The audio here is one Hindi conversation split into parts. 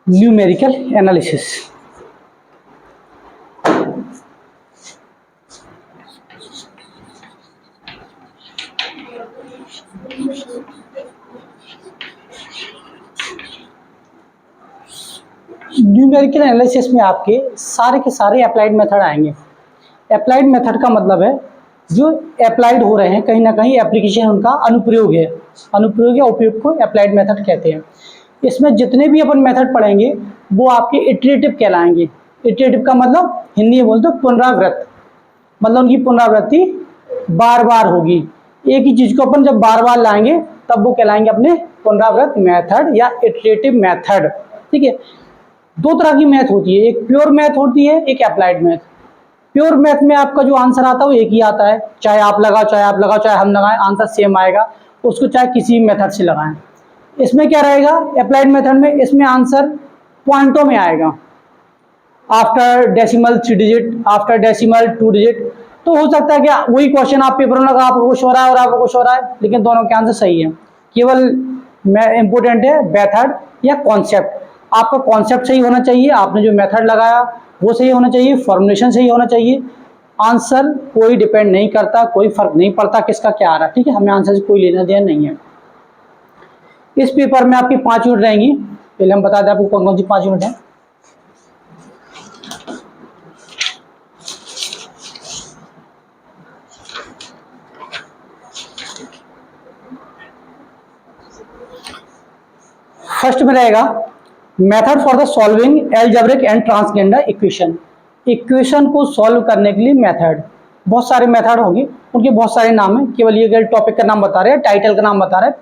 Numerical analysis. न्यूमेरिकल एनालिसिस में आपके सारे के सारे अप्लाइड मेथड आएंगे। अप्लाइड मेथड का मतलब है जो अप्लाइड हो रहे हैं, कहीं ना कहीं एप्लीकेशन उनका अनुप्रयोग है। अनुप्रयोग या उपयोग को अप्लाइड मेथड कहते हैं। इसमें जितने भी अपन मेथड पढ़ेंगे वो आपके इटरेटिव कहलाएंगे। इटरेटिव का मतलब हिंदी में बोलते पुनरावृत्त, मतलब उनकी पुनरावृत्ति बार बार होगी। एक ही चीज को अपन जब बार बार लाएंगे तब वो कहलाएंगे अपने पुनरावृत्त मेथड या इटरेटिव मेथड। ठीक है, दो तरह की मैथ होती है, एक प्योर मैथ होती है, एक अप्लाइड मैथ। प्योर मैथ में आपका जो आंसर आता है वो एक ही आता है, चाहे आप लगाओ चाहे हम लगाएं, आंसर सेम आएगा, उसको चाहे किसी मेथड से लगाएं। इसमें क्या रहेगा अप्लाइड मेथड में, इसमें आंसर पॉइंटों में आएगा, after decimal 3 digit, after decimal 2 digit. तो हो सकता है कि वही क्वेश्चन आप पेपर में लगा, आपको कुछ हो रहा है और आपको कुछ हो रहा है, लेकिन दोनों के आंसर सही है। केवल इंपोर्टेंट है मेथड या कॉन्सेप्ट। आपका कॉन्सेप्ट सही होना चाहिए, आपने जो मेथड लगाया वो सही होना चाहिए, फॉर्मुलेशन सही होना चाहिए। आंसर कोई डिपेंड नहीं करता, कोई फर्क नहीं पड़ता किसका क्या आ रहा है। ठीक है, हमें आंसर से कोई लेना देना नहीं है। इस पेपर में आपकी 5 यूनिट रहेंगी। पहले हम बता दें आपको कौन कौन सी 5 यूनिट है। फर्स्ट में रहेगा method for the solving algebraic and transgender equation. Equation को सॉल्व करने के लिए मेथड, बहुत सारे मेथड होंगे, उनके बहुत सारे नाम है, केवल ये टॉपिक का नाम बता रहे हैं, टाइटल का नाम बता रहे हैं,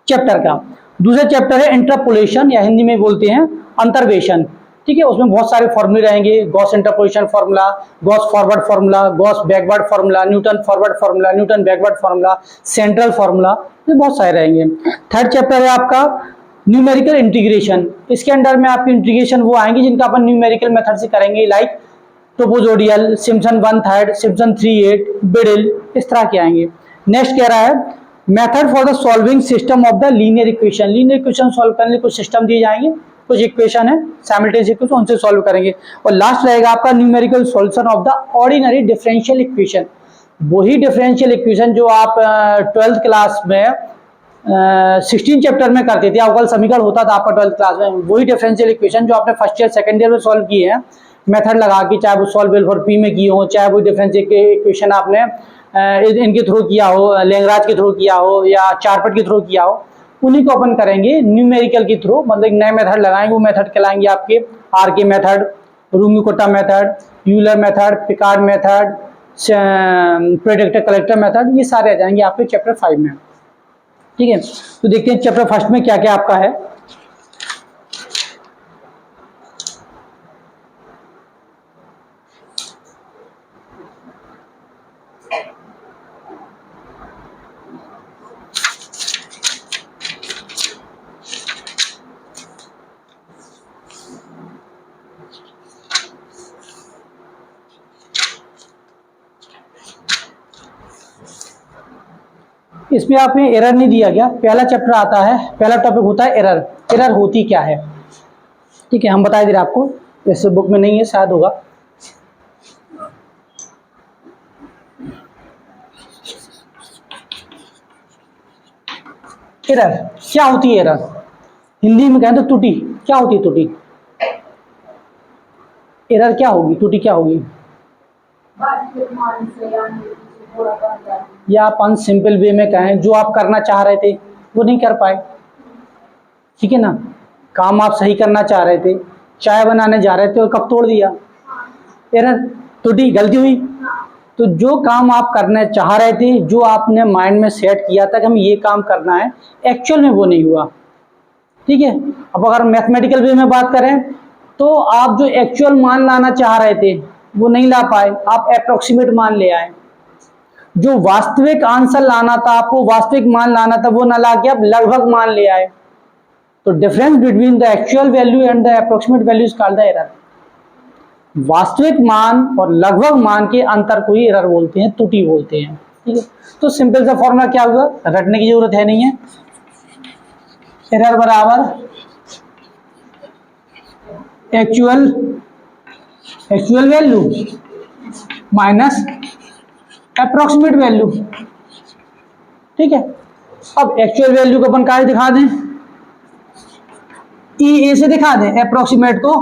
चैप्टर का। दूसरा चैप्टर है इंटरपोलेशन, या हिंदी में बोलते हैं अंतर्वेशन। ठीक है, उसमें बहुत सारे फॉर्मूले रहेंगे, Gauss interpolation formula, Gauss forward formula, Gauss backward formula, Newton forward formula, Newton backward formula, central formula, ये बहुत सारे रहेंगे। थर्ड चैप्टर है आपका न्यूमेरिकल इंटीग्रेशन। इसके अंडर में आपकी इंटीग्रेशन वो आएंगे जिनका अपन न्यूमेरिकल मेथड से करेंगे, लाइक ट्रोपोजोडियल, सिम्पसन 1/3, सिम्पसन 3/8, बिडल, इस तरह के आएंगे। नेक्स्ट कह रहा है method for the solving system of the linear equation. Linear equation solve करने कुछ सिस्टम दिए जाएंगे, कुछ इक्वेशन है साइमल्टेनियस इक्वेशन, उनसे सॉल्व करेंगे। और लास्ट रहेगा आपका numerical solution of the ordinary differential equation. वही डिफरेंशियल इक्वेशन जो आप 12th क्लास में 16 चैप्टर में करते थे, अवकल समीकरण होता था आपका 12th क्लास में, वही डिफरेंशियल इक्वेशन जो आपने फर्स्ट ईयर सेकंड ईयर में सॉल्व किए हैं मेथड लगा के, चाहे वो सॉल्वेबल फॉर पी में किए हो, चाहे वो डिफरेंशियल इक्वेशन आपने इनके थ्रू किया हो, लैग्रांज के थ्रू किया हो या चारपट के थ्रू किया हो, उन्हीं को अपन करेंगे न्यूमेरिकल के थ्रू। मतलब एक नए मेथड लगाएंगे, वो मेथड कहलाएंगे आपके R K method, Runge Kutta method, Euler method, Picard method, predictor collector method, ये सारे आ जाएंगे आपके चैप्टर 5 में। ठीक है, तो देखते हैं चैप्टर फर्स्ट में क्या क्या आपका है। इसमें आपने एरर नहीं दिया गया, पहला चैप्टर आता है, पहला टॉपिक होता है एरर। एरर होती क्या है, ठीक है, हम बता दे रहे आपको, इस बुक में नहीं है, शायद होगा। एरर क्या होती है, एरर हिंदी में कहें तो त्रुटि। क्या होती है त्रुटि, एरर क्या होगी, त्रुटि क्या होगी, या अपन सिंपल वे में कहें जो आप करना चाह रहे थे वो नहीं कर पाए। ठीक है ना, काम आप सही करना चाह रहे थे, चाय बनाने जा रहे थे और कप तोड़ दिया, एरर, त्रुटि, गलती हुई। तो जो काम आप करना चाह रहे थे, जो आपने माइंड में सेट किया था कि हम ये काम करना है, एक्चुअल में वो नहीं हुआ। ठीक है, अब अगर मैथमेटिकल वे में बात करें तो आप जो एक्चुअल मान लाना चाह रहे थे वो नहीं ला पाए, आप अप्रोक्सीमेट मान ले आए। जो वास्तविक आंसर लाना था, आपको वास्तविक मान लाना था, वो ना ला के आप लगभग मान ले आए। तो difference between the actual value and the approximate value is called the error. वास्तविक मान और लगभग मान के अंतर को ही एरर बोलते हैं, त्रुटि बोलते हैं। ठीक है, तो सिंपल सा फॉर्मूला क्या हुआ, रटने की जरूरत है नहीं है। एरर बराबर actual value minus approximate value. ठीक है, अब एक्चुअल वैल्यू को अपन क्या दिखा दें, ई ए से दिखा दें, अप्रोक्सीमेट को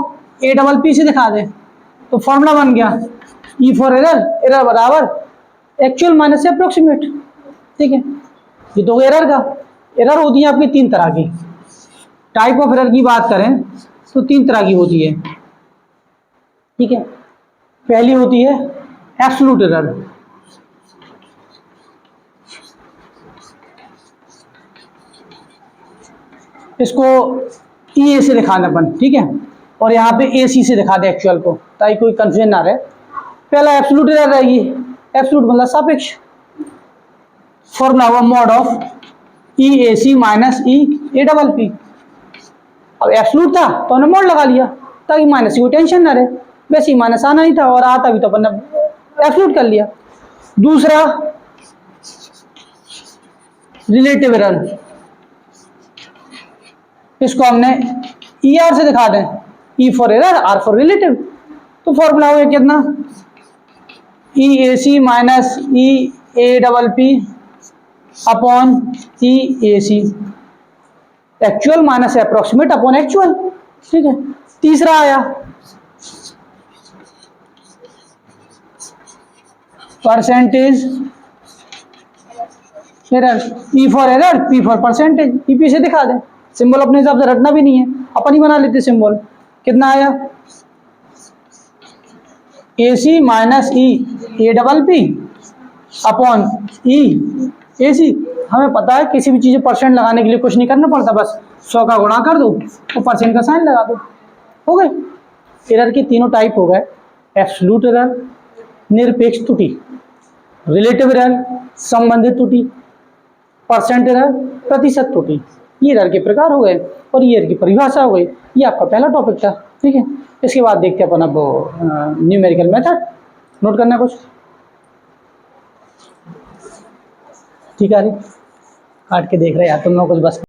ए डबल पी से दिखा दें, तो फॉर्मूला बन गया ई फॉर एरर, एरर बराबर एक्चुअल माइनस अप्रोक्सीमेट। ठीक है, ये तो एरर का, एरर होती है आपकी तीन तरह की। टाइप ऑफ एरर की बात करें तो तीन तरह की होती है। ठीक है, पहली होती है एब्सोल्यूट एरर। इसको ई ए से दिखा दें अपन। ठीक है, और यहाँ पे ए सी से दिखा दें एक्चुअल को, ताकि कोई कंफ्यूजन ना रहे। पहला एब्सोल्यूट एरर रहेगी, एब्सोल्यूट मतलब सापेक्ष। फॉर्मूला हुआ mod of E A C minus E A double P. अब एब्सोल्यूट था तो हमने मॉड लगा लिया ताकि माइनस की कोई टेंशन ना रहे, वैसे ही माइनस आना ही था और आता भी तो अपन ने एब्सोल्यूट कर लिया। दूसरा रिलेटिव एरर, इसको हमने ई आर से दिखा दें, E for error R for relative. तो फॉर्मूला हो गया कितना, E A C minus E A double P upon E A C, actual minus approximate upon actual. ठीक है, तीसरा आया percentage error, E for error P for percentage, E P से दिखा दें। सिंबल अपने हिसाब से रटना भी नहीं है, अपन ही बना लेते सिंबल। कितना आया, A C minus E A double P upon E A C. हमें पता है किसी भी चीज़ परसेंट लगाने के लिए कुछ नहीं करना पड़ता, बस 100 का गुणा कर दो तो परसेंट का साइन लगा दो, हो गए। एरर के तीनों टाइप हो गए, एब्सोल्यूट एरर निरपेक्ष त्रुटि, रिलेटिव एरर संबंधित त्रुटि, परसेंट एरर प्रतिशत त्रुटि। ये एरर के प्रकार हो गए और ये एरर की परिभाषा हो गई। ये आपका पहला टॉपिक था। ठीक है, इसके बाद देखते हैं अपन अब न्यूमेरिकल मेथड। नोट करना कुछ, ठीक है, काट के देख रहे यार तुम लोग कुछ बस।